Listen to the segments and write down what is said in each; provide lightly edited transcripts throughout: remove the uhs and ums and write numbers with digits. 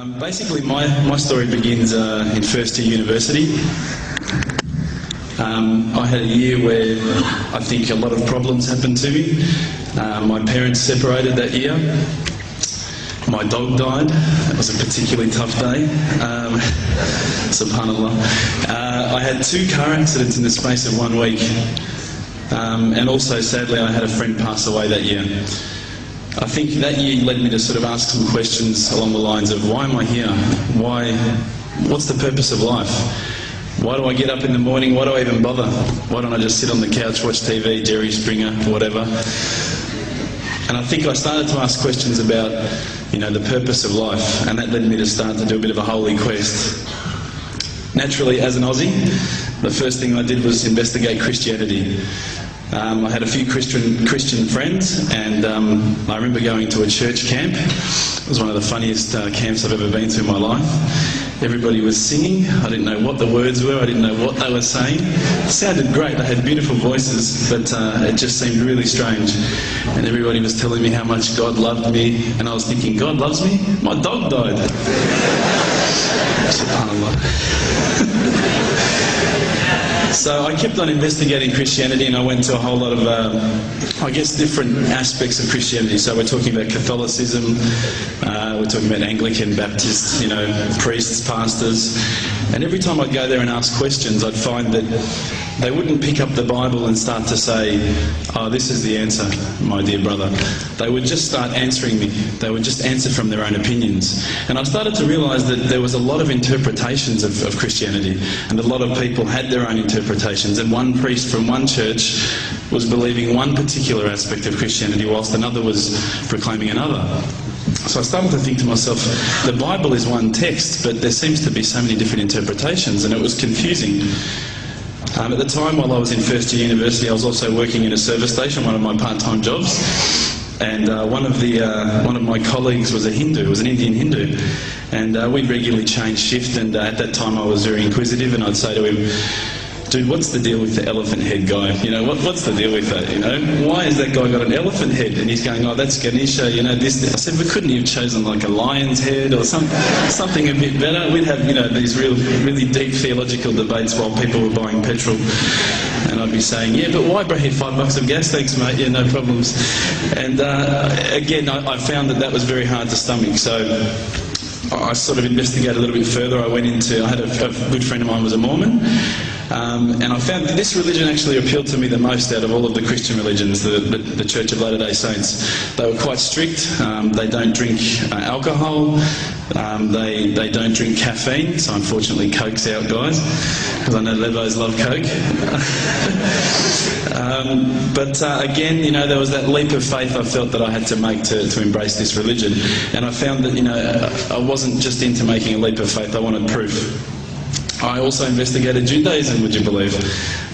Basically, my story begins in first year university. I had a year where I think a lot of problems happened to me. My parents separated that year. My dog died. That was a particularly tough day. Subhanallah. I had 2 car accidents in the space of 1 week. And also, sadly, I had a friend pass away that year. I think that year led me to sort of ask some questions along the lines of, why am I here? What's the purpose of life? Why do I get up in the morning? Why do I even bother? Why don't I just sit on the couch, watch TV, Jerry Springer, whatever? And I think I started to ask questions about, the purpose of life, and that led me to start to do a bit of a holy quest. Naturally, as an Aussie, the first thing I did was investigate Christianity. I had a few Christian friends, and I remember going to a church camp. It was one of the funniest camps I've ever been to in my life. Everybody was singing. I didn't know what the words were. I didn't know what they were saying. It sounded great. They had beautiful voices, but it just seemed really strange. And everybody was telling me how much God loved me, and I was thinking, God loves me? My dog died. SubhanAllah. So I kept on investigating Christianity, and I went to a whole lot of, different aspects of Christianity. So we're talking about Catholicism, we're talking about Anglican, Baptist, priests, pastors. And every time I'd go there and ask questions, I'd find that they wouldn't pick up the Bible and start to say, oh, this is the answer, my dear brother. They would just start answering me. They would just answer from their own opinions. And I started to realise that there was a lot of interpretations of Christianity, and a lot of people had their own interpretations, and one priest from one church was believing one particular aspect of Christianity whilst another was proclaiming another. So I started to think to myself, the Bible is one text, but there seems to be so many different interpretations, and it was confusing. At the time, while I was in first year university, I was also working in a service station, one of my part-time jobs. And one of my colleagues was a Hindu, was an Indian Hindu. And we'd regularly change shift, and at that time I was very inquisitive, and I'd say to him, dude, what's the deal with the elephant head guy? What's the deal with that, Why has that guy got an elephant head? And he's going, oh, that's Ganesha, this. I said, but couldn't you have chosen like a lion's head or something a bit better? We'd have, these really deep theological debates while people were buying petrol. And I'd be saying, yeah, but why bring $5 of gas? Thanks, mate. Yeah, no problems. And again, I found that was very hard to stomach. So I sort of investigated a little bit further. I had a good friend of mine was a Mormon. And I found that this religion actually appealed to me the most out of all of the Christian religions, the Church of Latter-day Saints. They were quite strict. They don't drink alcohol. They don't drink caffeine. So unfortunately, Coke's out, guys, because I know Levos love Coke. But again, there was that leap of faith I felt that I had to make to embrace this religion. And I found that, I wasn't just into making a leap of faith, I wanted proof. I also investigated Judaism, would you believe?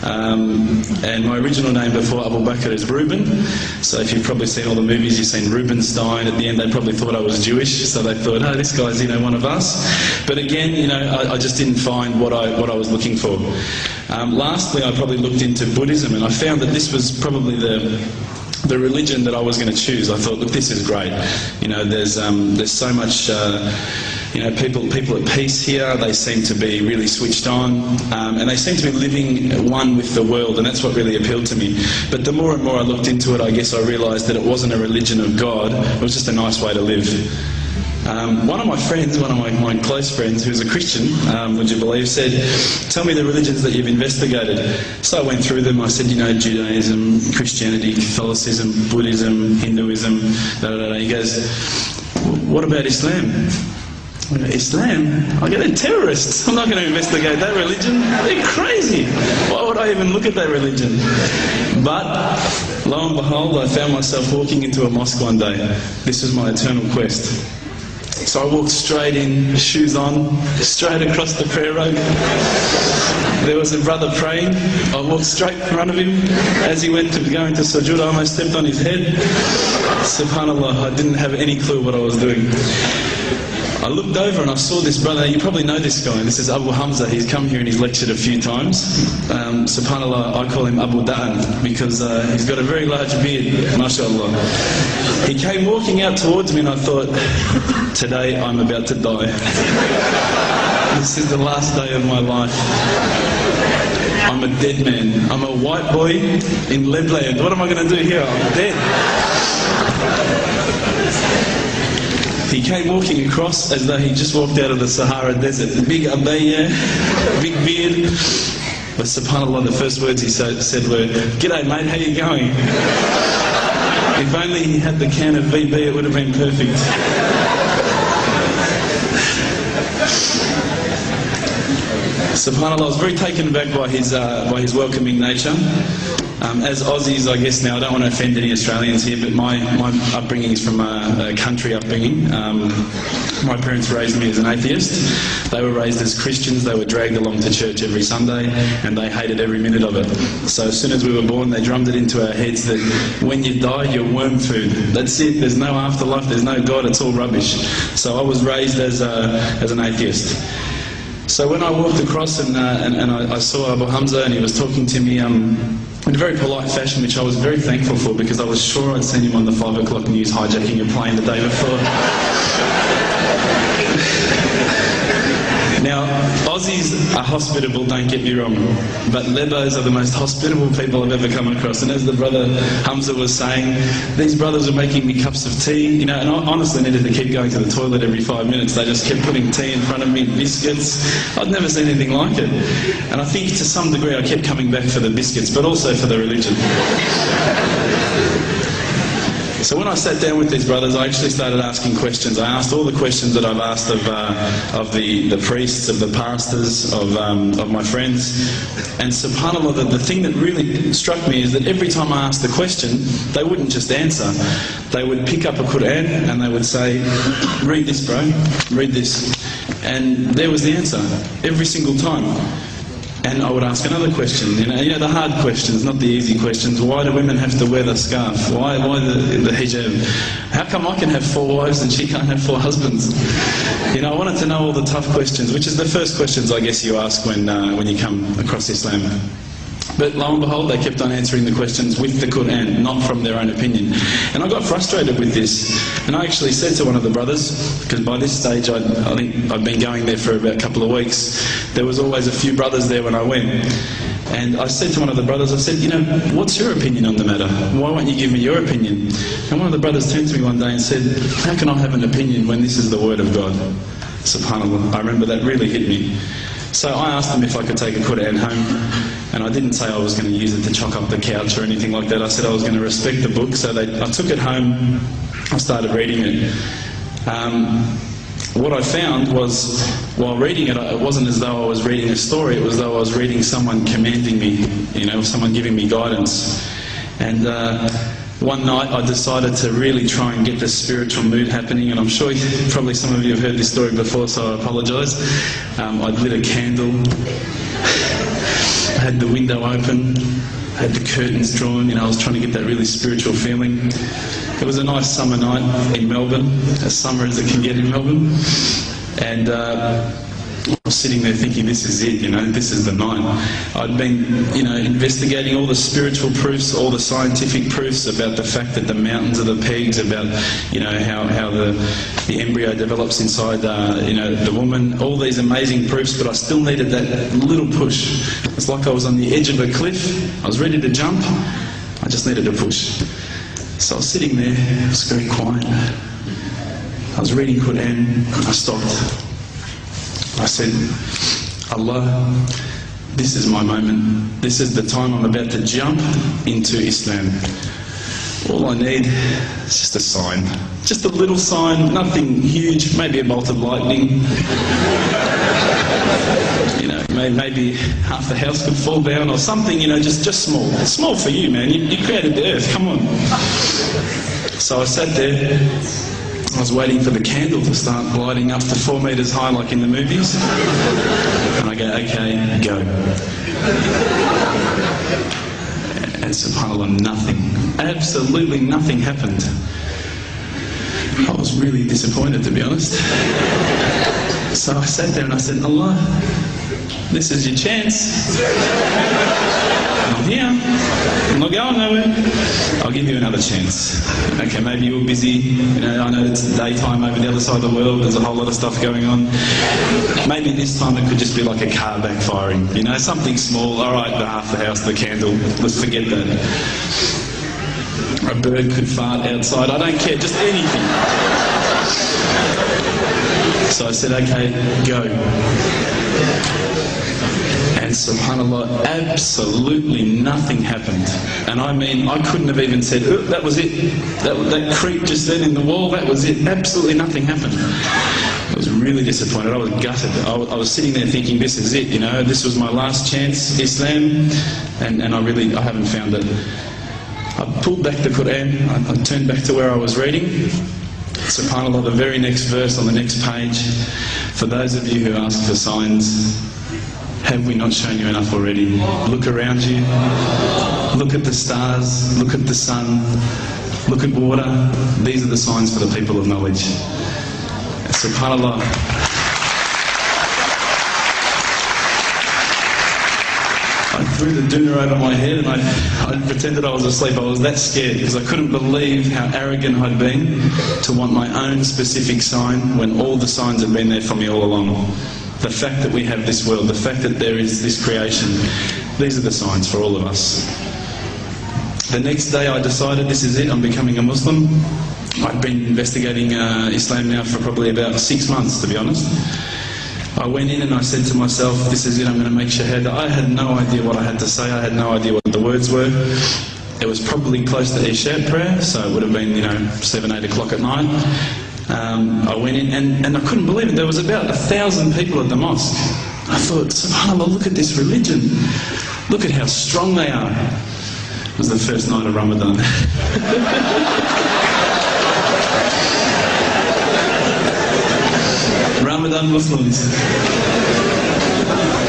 And my original name before Abu Bakr is Reuben. So if you've probably seen all the movies, you've seen Reubenstein. At the end, they probably thought I was Jewish, so they thought, oh, this guy's, one of us. But again, I just didn't find what I was looking for. Lastly, I probably looked into Buddhism, and I found that this was probably the religion that I was going to choose. I thought, look, this is great. There's so much. People at peace here. They seem to be really switched on, and they seem to be living one with the world, and that's what really appealed to me. But the more and more I looked into it, I guess I realised that it wasn't a religion of God. It was just a nice way to live. One of my friends, one of my close friends, who's a Christian, would you believe, said, tell me the religions that you've investigated. So I went through them. I said, Judaism, Christianity, Catholicism, Buddhism, Hinduism, He goes, what about Islam? Islam? They're terrorists. I'm not going to investigate that religion. They're crazy. Why would I even look at that religion? But lo and behold, I found myself walking into a mosque one day. This was my eternal quest. So I walked straight in, shoes on, straight across the prayer road. There was a brother praying. I walked straight in front of him. As he went to go into sujood, I almost stepped on his head. SubhanAllah, I didn't have any clue what I was doing. I looked over and I saw this brother. You probably know this guy. This is Abu Hamza. He's come here and he's lectured a few times. SubhanAllah, I call him Abu Da'an because he's got a very large beard, mashallah. He came walking out towards me and I thought, today I'm about to die. This is the last day of my life. I'm a dead man. I'm a white boy in Lebland. What am I going to do here? I'm dead. He came walking across as though he just walked out of the Sahara Desert. Big abaya, big beard. But subhanAllah, the first words he said were, "G'day mate, how you going?" If only he had the can of VB, it would have been perfect. SubhanAllah, I was very taken aback by his welcoming nature. As Aussies, I guess now, I don't want to offend any Australians here, but my upbringing is from a country upbringing. My parents raised me as an atheist. They were raised as Christians. They were dragged along to church every Sunday, and they hated every minute of it. So as soon as we were born, they drummed it into our heads that when you die, you're worm food. That's it. There's no afterlife. There's no God. It's all rubbish. So I was raised as an atheist. So when I walked across and I saw Abu Hamza and he was talking to me in a very polite fashion, which I was very thankful for because I was sure I'd seen him on the 5 o'clock news hijacking a plane the day before. Now, Aussies are hospitable, don't get me wrong, but Lebos are the most hospitable people I've ever come across. And as the brother Hamza was saying, these brothers were making me cups of tea, you know, and I honestly needed to keep going to the toilet every 5 minutes. They just kept putting tea in front of me, biscuits. I'd never seen anything like it. And I think to some degree I kept coming back for the biscuits, but also for the religion. So when I sat down with these brothers, I actually started asking questions. I asked all the questions that I've asked of the priests, of the pastors, of my friends. And subhanAllah, the thing that really struck me is that every time I asked the question, they wouldn't just answer. They would pick up a Quran and they would say, "Read this, bro, read this." And there was the answer, every single time. And I would ask another question, you know, the hard questions, not the easy questions. Why do women have to wear the scarf? Why the hijab? How come I can have 4 wives and she can't have 4 husbands? You know, I wanted to know all the tough questions, which is the first questions I guess you ask when you come across Islam. But lo and behold, they kept on answering the questions with the Quran, not from their own opinion. And I got frustrated with this. And I actually said to one of the brothers, because by this stage I think I'd been going there for about a couple of weeks, there was always a few brothers there when I went. And I said to one of the brothers, I said, you know, what's your opinion on the matter? Why won't you give me your opinion? And one of the brothers turned to me one day and said, how can I have an opinion when this is the word of God? SubhanAllah, I remember that really hit me. So I asked them if I could take a Quran home, and I didn't say I was going to use it to chalk up the couch or anything like that. I said I was going to respect the book, so I took it home, I started reading it. What I found was, while reading it, it wasn't as though I was reading a story, it was as though I was reading someone commanding me, you know, someone giving me guidance. And one night I decided to really try and get the spiritual mood happening, and I'm sure probably some of you have heard this story before, so I apologise. I'd lit a candle, I had the window open, I had the curtains drawn, you know, I was trying to get that really spiritual feeling. It was a nice summer night in Melbourne, as summer as it can get in Melbourne, and I was sitting there thinking, this is it, you know, this is the night. I'd been, you know, investigating all the spiritual proofs, all the scientific proofs about the fact that the mountains are the pegs, about, you know, how the embryo develops inside, you know, the woman, all these amazing proofs, but I still needed that little push. It's like I was on the edge of a cliff, I was ready to jump, I just needed a push. So I was sitting there, it was very quiet. I was reading Quran, I stopped. I said, Allah, this is my moment. This is the time I'm about to jump into Islam. All I need is just a sign. Just a little sign, nothing huge, maybe a bolt of lightning. You know, maybe half the house could fall down or something, you know, just small. It's small for you, man. You created the earth, come on. So I sat there. I was waiting for the candle to start gliding up to 4 metres high like in the movies. And I go, okay, go. And subhanAllah, nothing. Absolutely nothing happened. I was really disappointed, to be honest. So I sat there and I said, Allah, this is your chance. I'm here. I'm not going nowhere. I'll give you another chance. Okay, maybe you're busy. You know, I know it's daytime over the other side of the world. There's a whole lot of stuff going on. Maybe this time it could just be like a car backfiring. You know, something small. All right, the half the house, the candle. Let's forget that. A bird could fart outside. I don't care. Just anything. So I said, okay, go. And subhanAllah, absolutely nothing happened. And I mean, I couldn't have even said, oh, that was it. That creep just then in the wall, that was it. Absolutely nothing happened. I was really disappointed. I was gutted. I was sitting there thinking, this is it, you know, this was my last chance, Islam, and I haven't found it. I pulled back the Quran, I turned back to where I was reading. SubhanAllah, the very next verse on the next page, for those of you who ask for signs, have we not shown you enough already? Look around you, look at the stars, look at the sun, look at water. These are the signs for the people of knowledge. SubhanAllah. I threw the doona over my head and I pretended I was asleep. I was that scared because I couldn't believe how arrogant I'd been to want my own specific sign when all the signs had been there for me all along. The fact that we have this world, the fact that there is this creation, these are the signs for all of us. The next day I decided this is it, I'm becoming a Muslim. I'd been investigating Islam now for probably about 6 months, to be honest. I went in and I said to myself, this is it, I'm going to make shahada. I had no idea what I had to say, I had no idea what the words were. It was probably close to Isha prayer, so it would have been, 7, 8 o'clock at night. I went in and I couldn't believe it, there was about 1,000 people at the mosque. I thought, subhanAllah, look at this religion. Look at how strong they are. It was the first night of Ramadan. Ramadan Muslims.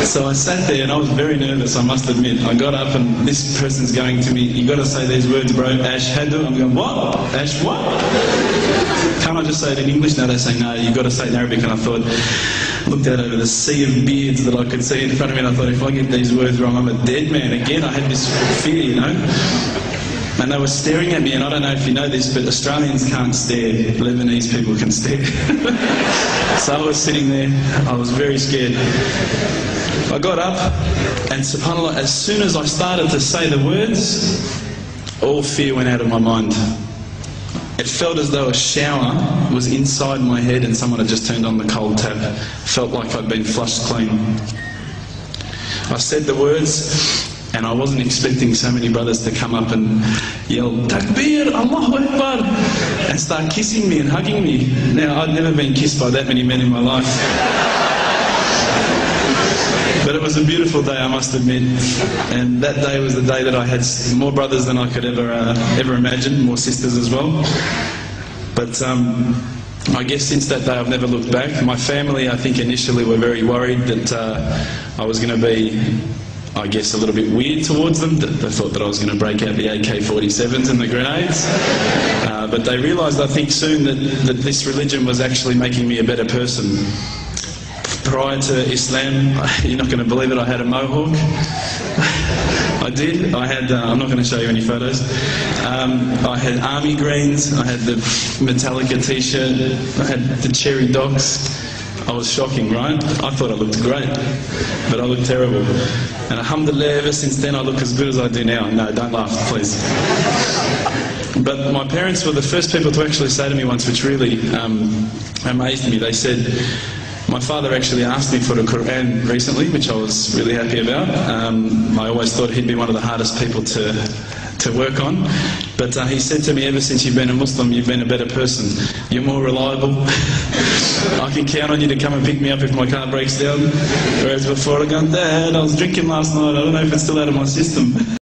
So I sat there and I was very nervous, I must admit. I got up and this person's going to me, you got to say these words, bro, Ashhadu. I'm going, what? Ash what? Can't I just say it in English? No, they say, no, you got to say it in Arabic. And I thought, looked out over the sea of beards that I could see in front of me and I thought, if I get these words wrong, I'm a dead man again. I had this fear, And they were staring at me, and I don't know if you know this, but Australians can't stare. Lebanese people can stare. So I was sitting there, I was very scared. I got up, and subhanAllah, as soon as I started to say the words, all fear went out of my mind. It felt as though a shower was inside my head and someone had just turned on the cold tap. Felt like I'd been flushed clean. I said the words, and I wasn't expecting so many brothers to come up and yell, Takbir, Allahu Akbar, and start kissing me and hugging me. Now, I'd never been kissed by that many men in my life. But it was a beautiful day, I must admit. And that day was the day that I had more brothers than I could ever imagine, more sisters as well. But I guess since that day I've never looked back. My family, I think initially were very worried that I was going to be, I guess, a little bit weird towards them. They thought that I was going to break out the AK-47s and the grenades. But they realised, I think, soon that this religion was actually making me a better person. Prior to Islam, you're not going to believe it, I had a mohawk. I did. I had, I'm not going to show you any photos. I had army greens, I had the Metallica t-shirt, I had the cherry docs. I was shocking, right? I thought I looked great, but I looked terrible. And alhamdulillah, ever since then I look as good as I do now. No, don't laugh, please. But my parents were the first people to actually say to me once, which really amazed me. They said, my father actually asked me for the Quran recently, which I was really happy about. I always thought he'd be one of the hardest people to work on. But he said to me, ever since you've been a Muslim, you've been a better person. You're more reliable. I can count on you to come and pick me up if my car breaks down. Whereas before I go, Dad, I was drinking last night, I don't know if it's still out of my system.